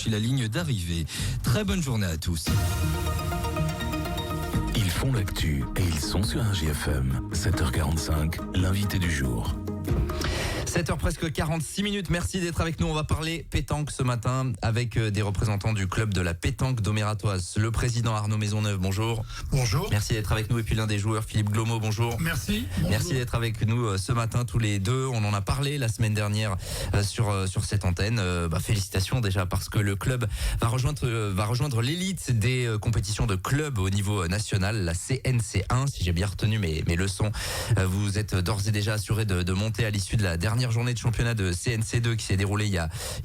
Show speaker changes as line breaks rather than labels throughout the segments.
franchi la ligne d'arrivée. Très bonne journée à tous.
Ils font l'actu et ils sont sur RJFM. 7h45, l'invité du jour.
7h presque 46 minutes, merci d'être avec nous. On va parler pétanque ce matin avec des représentants du club de la pétanque d'Omératoise. Le président Arnaud Maisonneuve, bonjour.
Bonjour.
Merci d'être avec nous. Et puis l'un des joueurs, Philippe Glomo, bonjour.
Merci. Bonjour.
Merci d'être avec nous ce matin tous les deux. On en a parlé la semaine dernière sur cette antenne. Félicitations déjà parce que le club va rejoindre l'élite des compétitions de club au niveau national, la CNC1, si j'ai bien retenu mes leçons. Vous êtes d'ores et déjà assuré de monter à l'issue de la dernière journée de championnat de CNC2 qui s'est déroulée il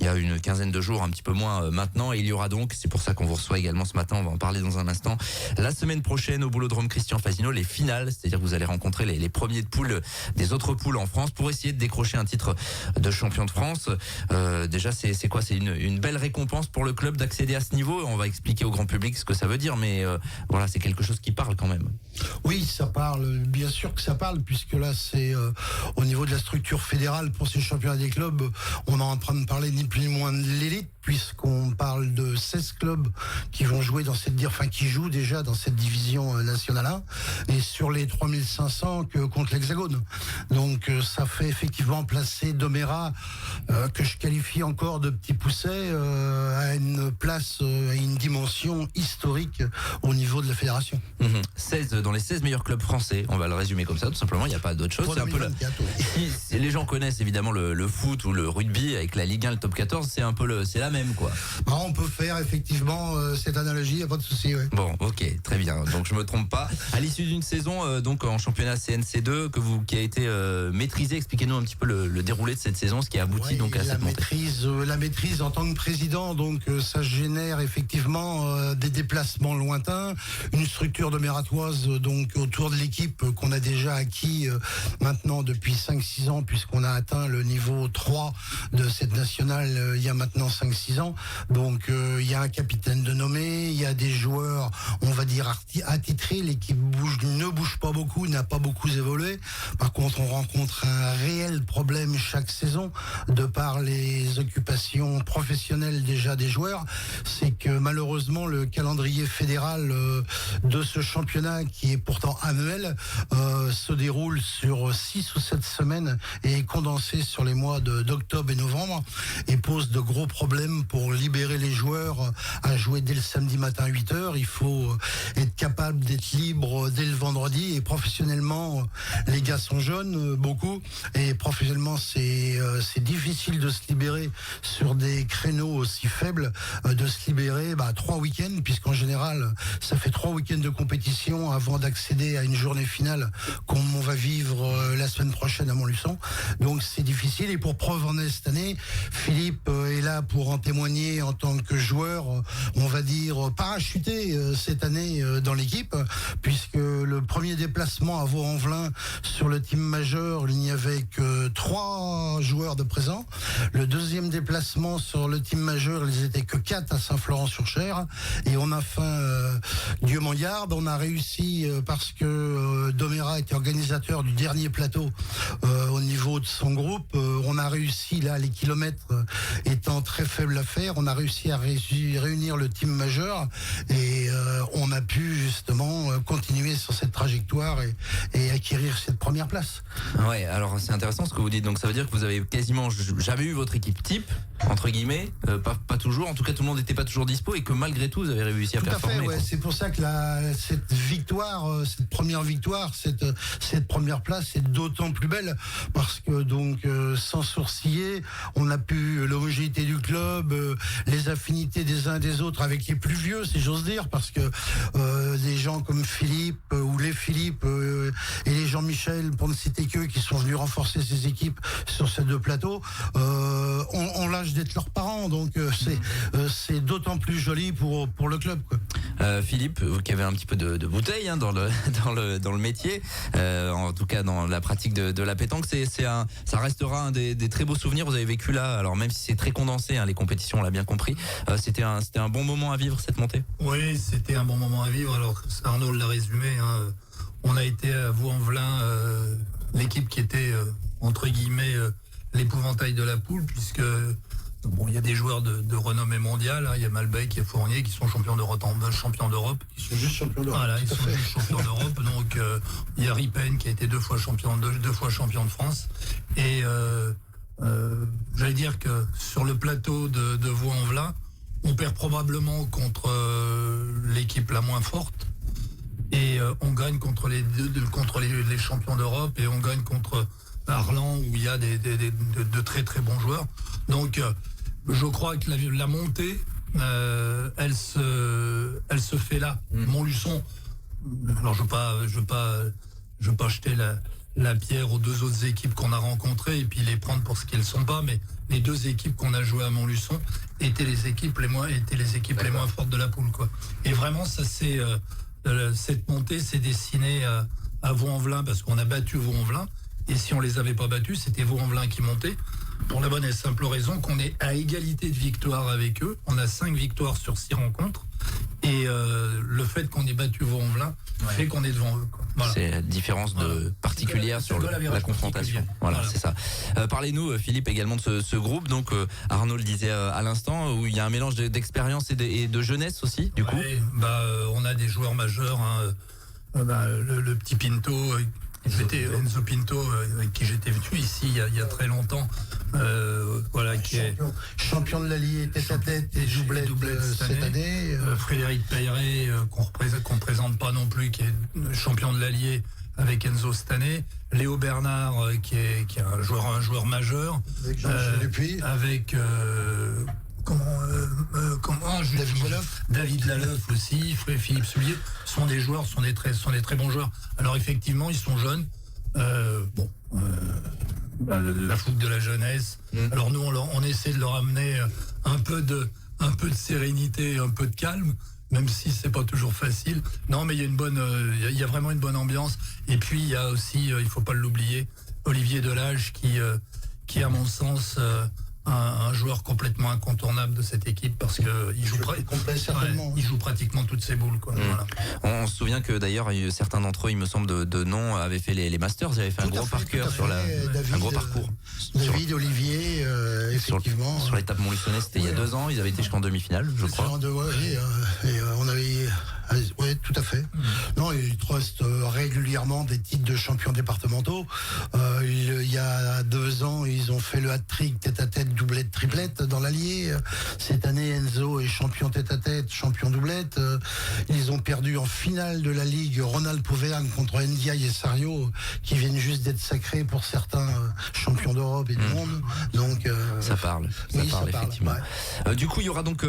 y a une quinzaine de jours, un petit peu moins maintenant. Et il y aura donc, c'est pour ça qu'on vous reçoit également ce matin, on va en parler dans un instant, la semaine prochaine au Boulodrome Christian Fasino, les finales, c'est-à-dire que vous allez rencontrer les premiers de poule des autres poules en France pour essayer de décrocher un titre de champion de France. Déjà, c'est quoi? C'est une belle récompense pour le club d'accéder à ce niveau. On va expliquer au grand public ce que ça veut dire, mais voilà, c'est quelque chose qui parle quand même.
Oui, ça parle, bien sûr que ça parle, puisque là, c'est au niveau de la structure fédérale pour ces championnats des clubs, on est en train de parler ni plus ni moins de l'élite, puisqu'on parle de 16 clubs qui vont jouer qui jouent déjà dans cette division nationale 1, et sur les 3500 que compte l'Hexagone. Donc ça fait effectivement placer Domérat, que je qualifie encore de petit pousset, à une place, à une dimension historique au niveau de la fédération.
16 dans les 16 meilleurs clubs français, on va le résumer comme ça, tout simplement, il n'y a pas d'autre chose. C'est un peu les gens connaissent évidemment le foot ou le rugby avec la Ligue 1, le top 14, c'est la même quoi.
On peut faire effectivement cette analogie, il n'y a pas de souci. Ouais.
Bon, ok, très bien. Donc je me trompe pas. À l'issue d'une saison donc en championnat CNC2 qui a été maîtrisée, expliquez-nous un petit peu le déroulé de cette saison, ce qui a abouti donc à cette montée.
La maîtrise en tant que président, donc ça génère effectivement des déplacements lointains, une structure d'Omératoise donc autour de l'équipe qu'on a déjà acquis maintenant depuis 5-6 ans, puisqu'on a atteint le niveau 3 de cette nationale il y a maintenant 5-6 ans. Donc il y a un capitaine de nommé, il y a des joueurs, on va dire attitrés, l'équipe ne bouge pas beaucoup, n'a pas beaucoup évolué. Par contre, on rencontre un réel problème chaque saison de par les occupations professionnelles déjà des joueurs, c'est que malheureusement le calendrier fédéral de ce championnat, qui est pourtant annuel, se déroule sur 6 ou 7 semaines et est condensé sur les mois d'octobre et novembre, et pose de gros problèmes pour libérer les joueurs à jouer dès le samedi matin à 8h. Il faut être capable d'être libre dès le vendredi, et professionnellement les gars sont jeunes, beaucoup, et professionnellement c'est difficile de se libérer sur des créneaux aussi faibles, de se libérer 3 week-ends, puisqu'en général ça fait 3 week-ends de compétition avant d'accéder à une journée finale comme on va vivre la semaine prochaine à Montluçon. Donc c'est difficile, et pour preuve en est cette année, Philippe est là pour en témoigner en tant que joueur, on va dire parachuté cette année dans l'équipe, puisque le premier déplacement à Vaux-en-Velin sur le team majeur, il n'y avait que 3 joueurs de présent. Le deuxième déplacement sur le team majeur, ils étaient que 4 à Saint-Florent-sur-Cher, et on a faim, Dieu m'en garde, on a réussi parce que Domérat était organisateur du dernier plateau au niveau de son groupe. On a réussi, là, les kilomètres étant très faibles à faire, on a réussi à réunir le team majeur, et on a pu justement continuer sur cette trajectoire et acquérir cette première place.
Ouais, alors c'est intéressant ce que vous dites. Donc ça veut dire que vous avez quasiment jamais eu votre équipe type, entre guillemets, pas toujours. En tout cas, tout le monde n'était pas toujours dispo, et que malgré tout, vous avez réussi à performer.
Tout à fait, ouais. C'est pour ça que cette victoire, cette première victoire, cette première place est d'autant plus belle, parce que donc sans sourciller, on a pu l'homogénéité du club, les affinités des uns des autres avec les plus vieux, si j'ose dire, parce que des gens comme Philippe ou les Philippe et les Jean-Michel, pour ne citer qu'eux, qui sont venus renforcer ces équipes sur ces 2 plateaux, ont l'âge d'être leurs parents, donc c'est d'autant plus joli pour le club, quoi.
Philippe, vous qui avez un petit peu de bouteille dans le métier, en tout cas dans la pratique de la pétanque, ça restera un des très beaux souvenirs. Vous avez vécu là, alors même si c'est très condensé, les compétitions, on l'a bien compris, c'était un bon moment à vivre, cette montée.
Oui, c'était un bon moment à vivre. Alors Arnaud l'a résumé, on a été à Vaux-en-Velin, l'équipe qui était entre guillemets l'épouvantail de la poule, puisque Bon, il y a des joueurs de renommée mondiale, hein. Il y a Malbec, il y a Fournier qui sont champions d'Europe.
Ils sont juste champions d'Europe.
Voilà, ils
tout à
sont
fait.
juste champions d'Europe. Donc il y a Ripen qui a été deux fois champion de France. Et j'allais dire que sur le plateau de Vaux-en-Velin, on perd probablement contre l'équipe la moins forte. Et on gagne contre les champions d'Europe, et on gagne contre Arlan, où il y a de très très bons joueurs. Donc je crois que la montée, elle se fait là. Montluçon, alors je veux pas jeter la pierre aux deux autres équipes qu'on a rencontrées et puis les prendre pour ce qu'elles sont pas, mais les deux équipes qu'on a jouées à Montluçon étaient les équipes les moins fortes de la poule, quoi. Et vraiment, ça c'est cette montée s'est dessinée à Vaux-en-Velin, parce qu'on a battu Vaux-en-Velin, et si on les avait pas battus, c'était Vaux-en-Velin qui montait, pour la bonne et simple raison qu'on est à égalité de victoires avec eux. On a 5 victoires sur 6 rencontres, et le fait qu'on ait battu Vaux-en-Velin fait qu'on est devant eux, quoi. Voilà.
C'est la différence particulière sur la confrontation. Voilà, c'est ça. Parlez-nous, Philippe, également de ce groupe. Donc, Arnaud le disait à l'instant, où il y a un mélange d'expérience et de jeunesse aussi, du coup.
On a des joueurs majeurs, hein. Le petit Pinto, Enzo Pinto, avec qui j'étais venu ici il y a très longtemps, qui est
champion de l'Allier tête à tête et doublette cette année.
Frédéric Peyret, qu'on présente pas non plus, qui est champion de l'Allier avec Enzo cette année. Léo Bernard, qui est un joueur majeur,
avec Jean-Michel Dupuis,
avec David Laleuf aussi, Philippe Soulier, sont des très bons joueurs. Alors effectivement, ils sont jeunes. La fougue de la jeunesse. Alors nous, on essaie de leur amener un peu de sérénité, un peu de calme, même si c'est pas toujours facile. Non, mais il y a vraiment une bonne ambiance. Et puis il y a aussi, il faut pas l'oublier, Olivier Delage qui à mon sens un joueur complètement incontournable de cette équipe, parce que il joue pratiquement toutes ses boules, quoi. Voilà.
On se souvient que d'ailleurs certains d'entre eux, il me semble de nom, avaient fait les Masters, ils avaient fait un gros parcours.
David, Olivier, effectivement.
Sur l'étape Montluçonnet, c'était il y a 2 ans, ils avaient été jusqu'en demi-finale, je crois.
On avait... Oui, tout à fait. Non, il trust régulièrement des titres de champions départementaux. Il y a 2 ans, ils ont fait le hat-trick tête-à-tête, doublette, triplette dans l'Allier. Cette année, Enzo est champion tête-à-tête, champion doublette. Ils ont perdu en finale de la Ligue Rhône-Alpes-Auvergne contre Ndiaye et Sario, qui viennent juste d'être sacrés pour certains champions d'Europe et du monde. Donc
ça parle effectivement.
Ouais.
Du coup, il y aura donc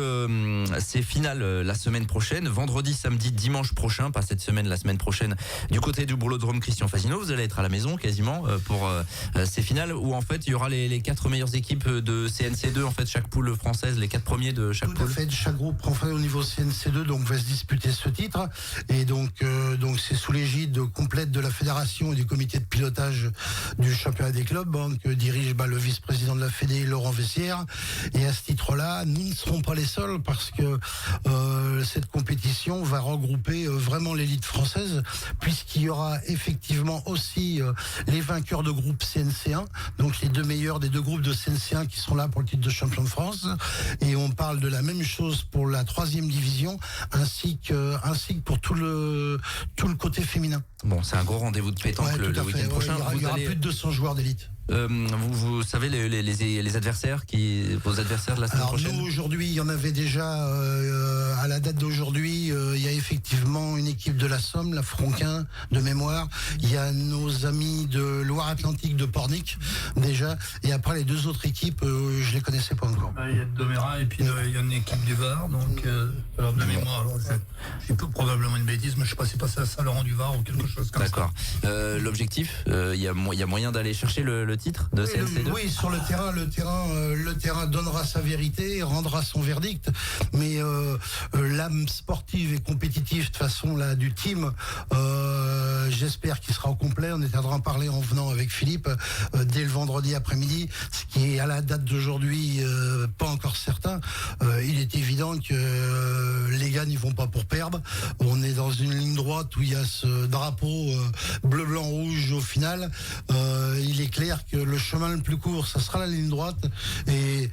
ces finales la semaine prochaine, vendredi, samedi, dimanche prochain, pas cette semaine, la semaine prochaine, du côté du Boulodrome Christian Fasino. Vous allez être à la maison quasiment pour ces finales, où en fait il y aura les 4 meilleures équipes de CNC2, en fait chaque poule française, les 4 premiers de chaque poule.
Tout à fait, chaque groupe au niveau CNC2 donc va se disputer ce titre, et donc c'est sous l'égide complète de la fédération et du comité de pilotage du championnat des clubs, que dirige le vice-président de la Fédé, Laurent Vessière. Et à ce titre-là, nous ne serons pas les seuls, parce que cette compétition va regrouper vraiment l'élite française, puisqu'il y aura effectivement aussi les vainqueurs de groupe CNC1, donc les 2 meilleurs des 2 groupes de CNC1 qui sont là pour le titre de champion de France. Et on parle de la même chose pour la 3e division, ainsi que pour tout le côté féminin.
Bon, c'est un gros rendez-vous de pétanque le week-end prochain.
Il y aura plus de 200 joueurs d'élite.
Vous savez les adversaires vos adversaires de la semaine prochaine?
Nous, aujourd'hui, il y en avait déjà à la date d'aujourd'hui. Il y a effectivement une équipe de la Somme, la Fronquin de mémoire. Il y a nos amis de Loire-Atlantique de Pornic déjà. Et après les 2 autres équipes, je les connaissais pas encore.
Il y a de Doméra, et puis il y a une équipe du Var. Donc alors de mémoire, j'ai probablement une bêtise, mais je sais pas si c'est pas ça, Saint-Laurent du Var ou quelque chose comme ça.
D'accord. L'objectif, il y a moyen d'aller chercher le titre de CNC2?
Oui, sur le terrain donnera sa vérité, rendra son verdict, mais l'âme sportive et compétitive de façon là du team J'espère qu'il sera au complet. On était en train d'en parler en venant avec Philippe dès le vendredi après-midi, ce qui est à la date d'aujourd'hui pas encore certain. Il est évident que les gars n'y vont pas pour perdre. On est dans une ligne droite où il y a ce drapeau bleu, blanc, rouge au final. Il est clair que le chemin le plus court, ça sera la ligne droite. Et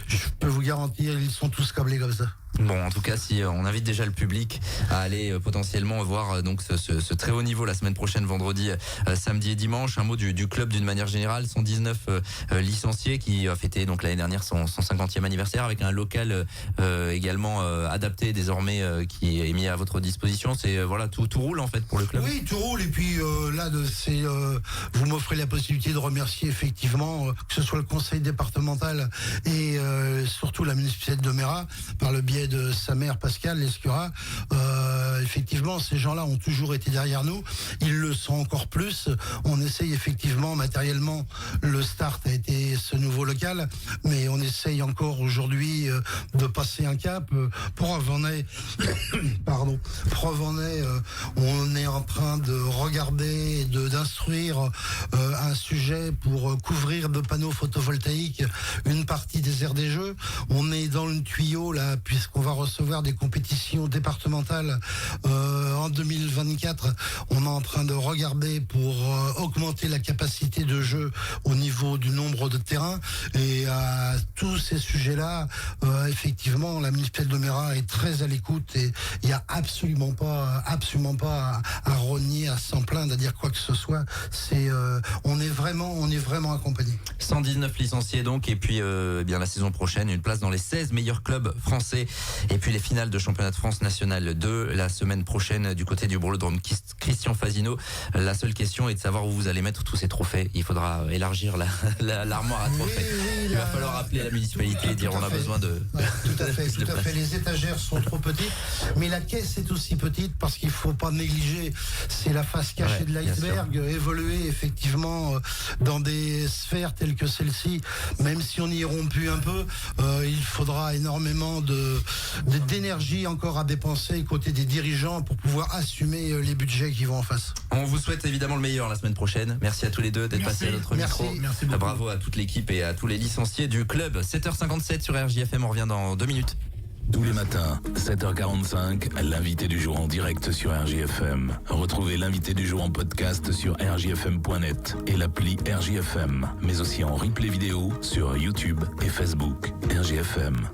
je peux vous garantir, ils sont tous câblés comme ça.
Bon, en tout cas, si on invite déjà le public à aller potentiellement voir donc ce très haut niveau la semaine prochaine, vendredi, samedi et dimanche. Un mot du club d'une manière générale, 119 licenciés qui a fêté donc l'année dernière son 50e anniversaire avec un local également adapté désormais qui est mis à votre disposition. C'est voilà, tout roule en fait pour le club.
Oui, tout roule et puis là, vous m'offrez la possibilité de remercier effectivement que ce soit le conseil départemental et surtout la municipalité de Mérat par le biais de sa mère Pascal Lescura. Effectivement, ces gens-là ont toujours été derrière nous. Ils le sont encore plus. On essaye effectivement, matériellement, le start a été ce nouveau local, mais on essaye encore aujourd'hui de passer un cap. Preuve en est, on est en train de regarder, d'instruire un sujet pour couvrir de panneaux photovoltaïques une partie des aires des jeux. On est dans le tuyau là, puisqu'on va recevoir des compétitions départementales en 2024. On est en train de regarder pour augmenter la capacité de jeu au niveau du nombre de terrains. Et à tous ces sujets-là, effectivement, la municipalité de Mérat est très à l'écoute et il n'y a absolument pas à rogner, à s'en plaindre, à dire quoi que ce soit. On est vraiment accompagné.
119 licenciés donc, et puis bien la saison prochaine, une place dans les 16 meilleurs clubs français. Et puis les finales de championnat de France national 2 la semaine prochaine du côté du Boulodrome Christian Fasino. La seule question est de savoir où vous allez mettre tous ces trophées. Il faudra élargir l'armoire à trophées.
Oui,
il va falloir appeler la municipalité et dire on a besoin de...
Tout à fait. Les étagères sont trop petites, mais la caisse est aussi petite parce qu'il faut pas négliger, c'est la face cachée de l'iceberg. Évoluer effectivement dans des sphères telles que celle-ci, même si on y rompt un peu, il faudra énormément d'énergie encore à dépenser côté des dirigeants pour pouvoir assumer les budgets qui vont en face.
On vous souhaite évidemment le meilleur la semaine prochaine. Merci à tous les deux d'être passés à notre micro.
Merci beaucoup.
Bravo à toute l'équipe et à tous les licenciés du club. 7h57 sur RJFM, on revient dans 2 minutes.
Tous les matins, 7h45, l'invité du jour en direct sur RJFM. Retrouvez l'invité du jour en podcast sur rjfm.net et l'appli RJFM, mais aussi en replay vidéo sur YouTube et Facebook. RJFM.